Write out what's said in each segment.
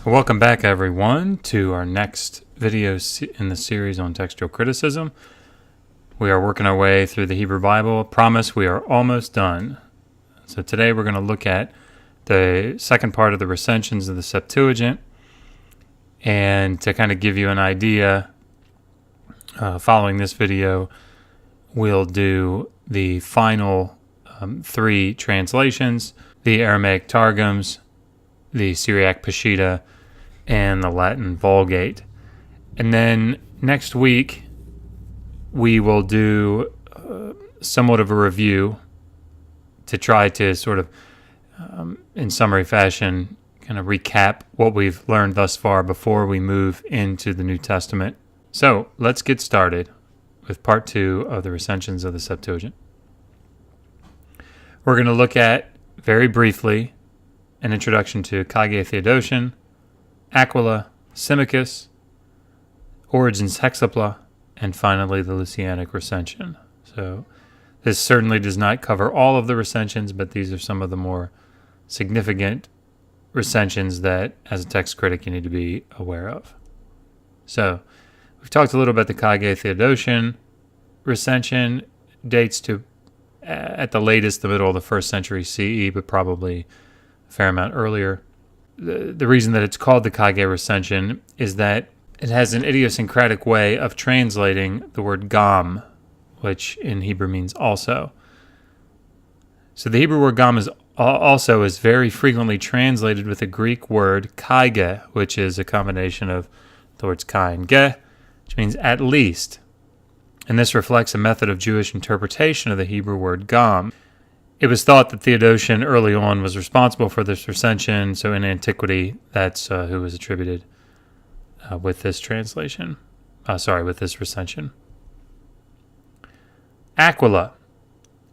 Welcome back, everyone, to our next video in the series on textual criticism. We are working our way through the Hebrew Bible. I promise we are almost done. So today we're going to look at the second part of the recensions of the Septuagint. And to kind of give you an idea, following this video, we'll do the final three translations, the Aramaic Targums, the Syriac Peshitta, and the Latin Vulgate. And then next week, we will do somewhat of a review to try to sort of, in summary fashion, kind of recap what we've learned thus far before we move into the New Testament. So let's get started with part 2 of the recensions of the Septuagint. We're going to look at, very briefly, an introduction to H.A.P.S, Theodotion, Aquila, Symmachus, Origen's Hexapla, and finally the Lucianic recension. So this certainly does not cover all of the recensions, but these are some of the more significant recensions that, as a text critic, you need to be aware of. So we've talked a little about the H.A.P.S Theodotion recension. Dates to, at the latest, the middle of the 1st century CE, but probably fair amount earlier. The reason that it's called the H.A.P.S recension is that it has an idiosyncratic way of translating the word gam, which in Hebrew means also. So the Hebrew word gam is very frequently translated with the Greek word kaige, which is a combination of the words kai and ge, which means at least. And this reflects a method of Jewish interpretation of the Hebrew word gam. It was thought that Theodotion early on was responsible for this recension, so in antiquity, that's who was attributed with this translation. With this recension. Aquila,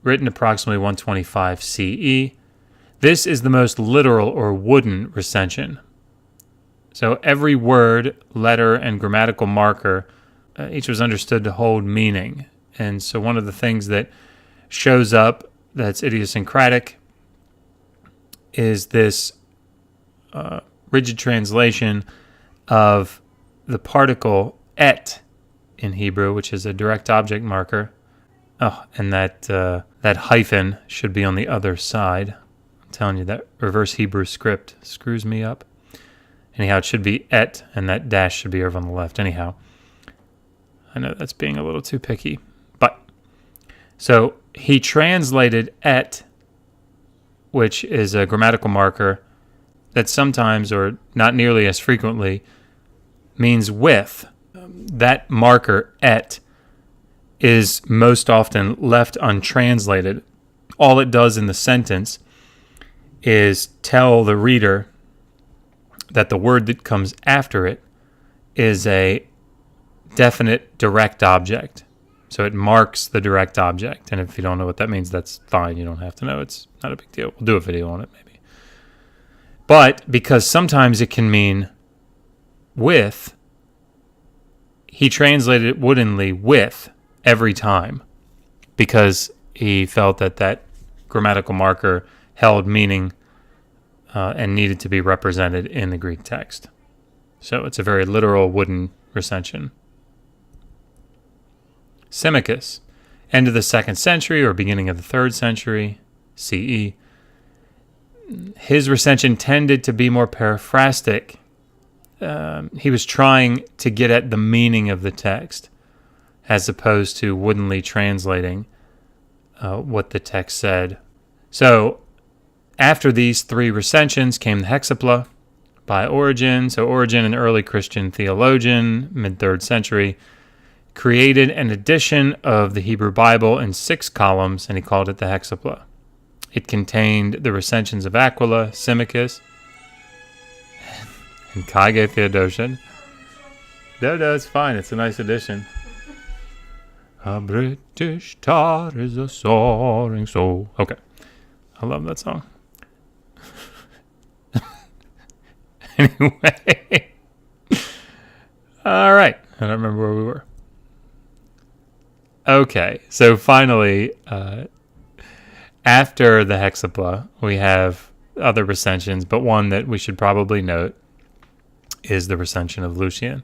written approximately 125 CE. This is the most literal or wooden recension. So every word, letter, and grammatical marker, each was understood to hold meaning. And so one of the things that shows up that's idiosyncratic is this rigid translation of the particle et in Hebrew, which is a direct object marker. Oh, and that hyphen should be on the other side. I'm telling you, that reverse Hebrew script screws me up. Anyhow, it should be et, and that dash should be over on the left. Anyhow, I know that's being a little too picky. So he translated et, which is a grammatical marker that sometimes, or not nearly as frequently, means with. That marker, et, is most often left untranslated. All it does in the sentence is tell the reader that the word that comes after it is a definite direct object. So it marks the direct object. And if you don't know what that means, that's fine. You don't have to know. It's not a big deal. We'll do a video on it maybe. But because sometimes it can mean with, he translated it woodenly with every time because he felt that that grammatical marker held meaning and needed to be represented in the Greek text. So it's a very literal wooden recension. Symmachus, end of the 2nd century or beginning of the 3rd century CE. His recension tended to be more periphrastic. He was trying to get at the meaning of the text as opposed to woodenly translating what the text said. So after these 3 recensions came the Hexapla by Origen. So Origen, an early Christian theologian, mid-3rd century, created an edition of the Hebrew Bible in 6 columns, and he called it the Hexapla. It contained the recensions of Aquila, Symmachus, and H.A.P.S Theodotion. No, it's fine. It's a nice edition. A British tar is a soaring soul. Okay. I love that song. Anyway. All right. I don't remember where we were. Okay, so finally, after the Hexapla, we have other recensions, but one that we should probably note is the recension of Lucian.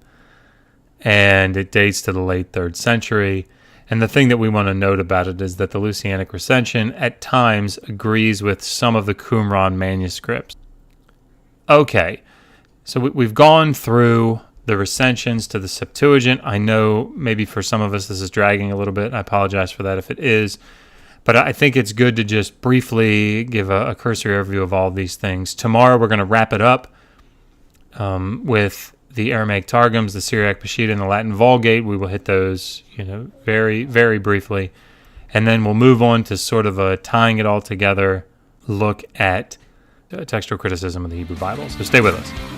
And it dates to the late 3rd century. And the thing that we want to note about it is that the Lucianic recension at times agrees with some of the Qumran manuscripts. Okay, so we've gone through the recensions to the Septuagint. I know maybe for some of us this is dragging a little bit. I apologize for that if it is. But I think it's good to just briefly give a cursory overview of all of these things. Tomorrow we're going to wrap it up with the Aramaic Targums, the Syriac Peshitta, and the Latin Vulgate. We will hit those, very, very briefly. And then we'll move on to sort of a tying it all together look at textual criticism of the Hebrew Bible. So stay with us.